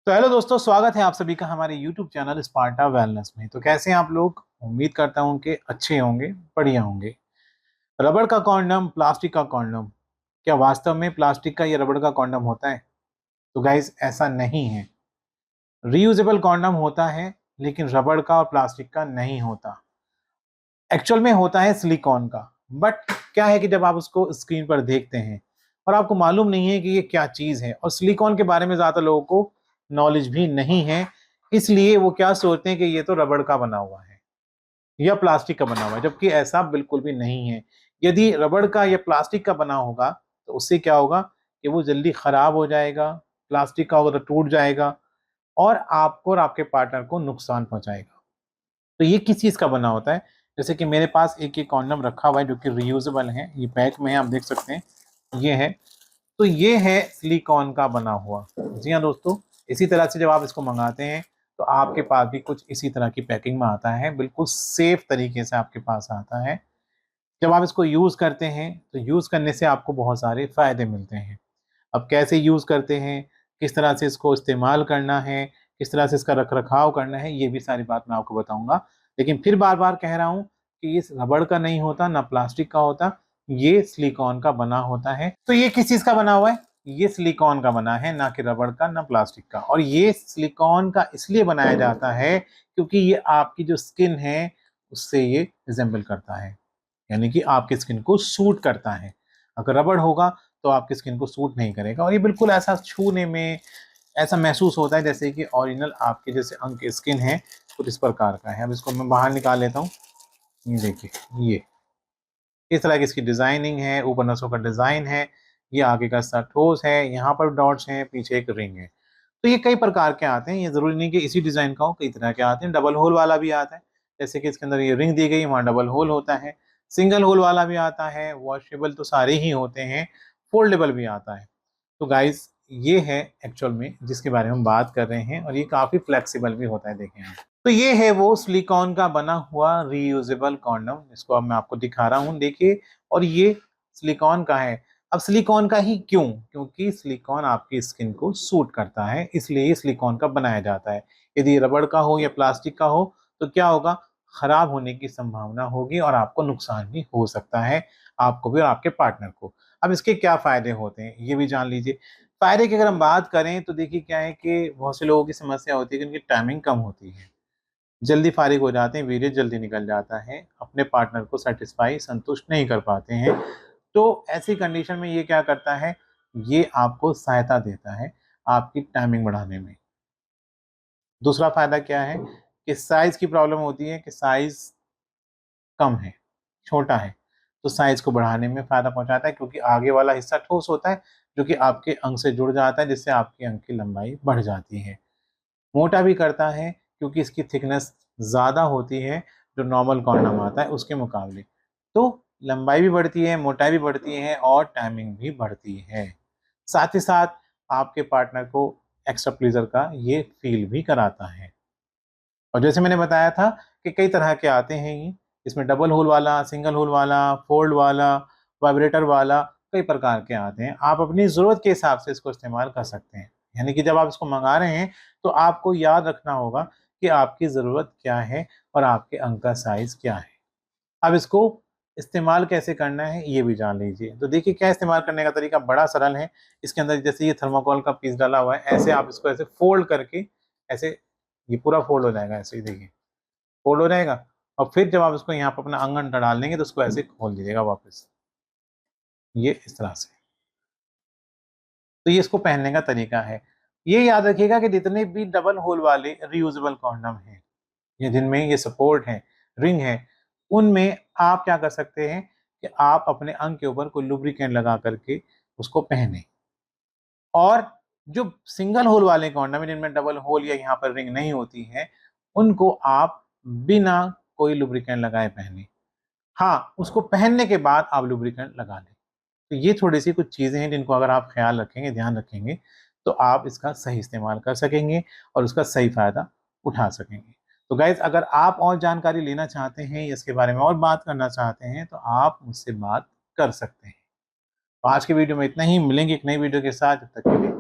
तो हेलो दोस्तों, स्वागत है आप सभी का हमारे YouTube चैनल स्पार्टा वेलनेस में। तो कैसे हैं आप लोग? उम्मीद करता हूं कि अच्छे होंगे, बढ़िया होंगे। रबड़ का कॉन्डम, प्लास्टिक का कॉन्डम, क्या वास्तव में प्लास्टिक का या रबड़ का कॉन्डम होता है? तो गाइस, ऐसा नहीं है। रीयूजेबल कॉन्डम होता है, लेकिन रबड़ का और प्लास्टिक का नहीं होता। एक्चुअल में होता है सिलिकॉन का। बट क्या है कि जब आप उसको स्क्रीन पर देखते हैं और आपको मालूम नहीं है कि ये क्या चीज है, और सिलिकॉन के बारे में ज्यादा लोगों को नॉलेज भी नहीं है, इसलिए वो क्या सोचते हैं कि ये तो रबड़ का बना हुआ है या प्लास्टिक का बना हुआ है, जबकि ऐसा बिल्कुल भी नहीं है। यदि रबड़ का या प्लास्टिक का बना होगा तो उससे क्या होगा कि वो जल्दी खराब हो जाएगा। प्लास्टिक का होगा तो टूट जाएगा और आपको और आपके पार्टनर को नुकसान पहुंचाएगा। तो ये किस चीज का बना होता है? जैसे कि मेरे पास एक ये कॉन्डम रखा हुआ है जो कि रियूजेबल है, ये पैक में है, आप देख सकते हैं, ये है। तो ये है सिलिकॉन का बना हुआ। जी हाँ दोस्तों, इसी तरह से जब आप इसको मंगाते हैं तो आपके पास भी कुछ इसी तरह की पैकिंग में आता है, बिल्कुल सेफ तरीके से आपके पास आता है। जब आप इसको यूज करते हैं तो यूज करने से आपको बहुत सारे फायदे मिलते हैं। अब कैसे यूज करते हैं, किस तरह से इसको इस्तेमाल करना है, किस तरह से इसका रख रखाव करना है, ये भी सारी बात मैं आपको बताऊंगा। लेकिन फिर बार बार कह रहा हूँ कि ये रबड़ का नहीं होता, ना प्लास्टिक का होता, ये सिलिकॉन का बना होता है। तो ये किस चीज का बना हुआ है? ये सिलिकॉन का बना है, ना कि रबड़ का, ना प्लास्टिक का। और ये सिलिकॉन का इसलिए बनाया जाता है क्योंकि ये आपकी जो स्किन है उससे ये रिजेंबल करता है, यानी कि आपकी स्किन को सूट करता है। अगर रबड़ होगा तो आपकी स्किन को सूट नहीं करेगा, और ये बिल्कुल ऐसा छूने में ऐसा महसूस होता है जैसे कि ओरिजिनल आपके जैसे अंग की स्किन है, कुछ इस प्रकार का है। अब इसको मैं बाहर निकाल लेता हूँ। ये देखिए, ये इस तरह की इसकी डिजाइनिंग है, ऊपर नसों का डिजाइन है, ये आगे का हिस्सा ठोस है, यहाँ पर डॉट्स हैं, पीछे एक रिंग है। तो ये कई प्रकार के आते हैं, ये जरूरी नहीं कि इसी डिजाइन का हो, कई तरह के आते हैं। डबल होल वाला भी आता है, जैसे कि इसके अंदर ये रिंग दी गई, वहाँ डबल होल होता है। सिंगल होल वाला भी आता है, वॉशेबल तो सारे ही होते हैं, फोल्डेबल भी आता है। तो गाइस, ये है एक्चुअल में जिसके बारे में हम बात कर रहे हैं, और ये काफी फ्लेक्सिबल भी होता है, देखें आप। तो ये है वो सिलिकॉन का बना हुआ रीयूजेबल कॉन्डम, इसको अब मैं आपको दिखा रहा हूँ, देखिए। और ये सिलिकॉन का है। अब सिलिकॉन का ही क्यों? क्योंकि सिलिकॉन आपकी स्किन को सूट करता है, इसलिए ये सिलिकॉन का बनाया जाता है। यदि रबड़ का हो या प्लास्टिक का हो तो क्या होगा, खराब होने की संभावना होगी और आपको नुकसान भी हो सकता है, आपको भी और आपके पार्टनर को। अब इसके क्या फायदे होते हैं ये भी जान लीजिए। फायदे की अगर हम बात करें तो देखिए, क्या है कि बहुत से लोगों की समस्या होती है कि उनकी टाइमिंग कम होती है, जल्दी फारिग हो जाते हैं, वीर्य जल्दी निकल जाता है, अपने पार्टनर को सेटिस्फाई संतुष्ट नहीं कर पाते हैं। तो ऐसी कंडीशन में ये क्या करता है, ये आपको सहायता देता है आपकी टाइमिंग बढ़ाने में। दूसरा फायदा क्या है कि साइज की प्रॉब्लम होती है कि साइज कम है, छोटा है, तो साइज को बढ़ाने में फायदा पहुंचाता है, क्योंकि आगे वाला हिस्सा ठोस होता है जो कि आपके अंग से जुड़ जाता है, जिससे आपके अंग की लंबाई बढ़ जाती है। मोटा भी करता है क्योंकि इसकी थिकनेस ज़्यादा होती है जो नॉर्मल कॉन्डम आता है उसके मुकाबले। तो लंबाई भी बढ़ती है, मोटाई भी बढ़ती है और टाइमिंग भी बढ़ती है। साथ ही साथ आपके पार्टनर को एक्स्ट्रा प्लीजर का ये फील भी कराता है। और जैसे मैंने बताया था कि कई तरह के आते हैं ये, इसमें डबल होल वाला, सिंगल होल वाला, फोल्ड वाला, वाइब्रेटर वाला, कई प्रकार के आते हैं। आप अपनी ज़रूरत के हिसाब से इसको इस्तेमाल कर सकते हैं। यानी कि जब आप इसको मंगा रहे हैं तो आपको याद रखना होगा कि आपकी ज़रूरत क्या है और आपके अंग का साइज़ क्या है। अब इसको इस्तेमाल कैसे करना है ये भी जान लीजिए। तो देखिए, क्या इस्तेमाल करने का तरीका बड़ा सरल है। इसके अंदर जैसे ये थर्माकोल का पीस डाला हुआ है, ऐसे आप इसको ऐसे फोल्ड करके, ऐसे ये पूरा फोल्ड हो जाएगा, ऐसे ही देखिए फोल्ड हो जाएगा। और फिर जब आप इसको यहाँ पर अपना अंग अंदर डाल देंगे तो उसको ऐसे खोल दीजिएगा वापस, ये इस तरह से। तो ये इसको पहनने का तरीका है। ये याद रखिएगा कि जितने भी डबल होल वाले रियूजेबल कॉन्डम हैं, ये जिनमें ये सपोर्ट है, रिंग है, उनमें आप क्या कर सकते हैं कि आप अपने अंग के ऊपर कोई लुब्रिकेंट लगा करके उसको पहने। और जो सिंगल होल वाले कॉन्डम है जिनमें डबल होल या यहाँ पर रिंग नहीं होती है, उनको आप बिना कोई लुब्रिकेंट लगाए पहने। हाँ, उसको पहनने के बाद आप लुब्रिकेंट लगा लें। तो ये थोड़ी सी कुछ चीज़ें हैं जिनको अगर आप ख्याल रखेंगे, ध्यान रखेंगे, तो आप इसका सही इस्तेमाल कर सकेंगे और उसका सही फ़ायदा उठा सकेंगे। तो गाइज़, अगर आप और जानकारी लेना चाहते हैं, इसके बारे में और बात करना चाहते हैं, तो आप मुझसे बात कर सकते हैं। तो आज के वीडियो में इतना ही, मिलेंगे एक नई वीडियो के साथ, जब तक के लिए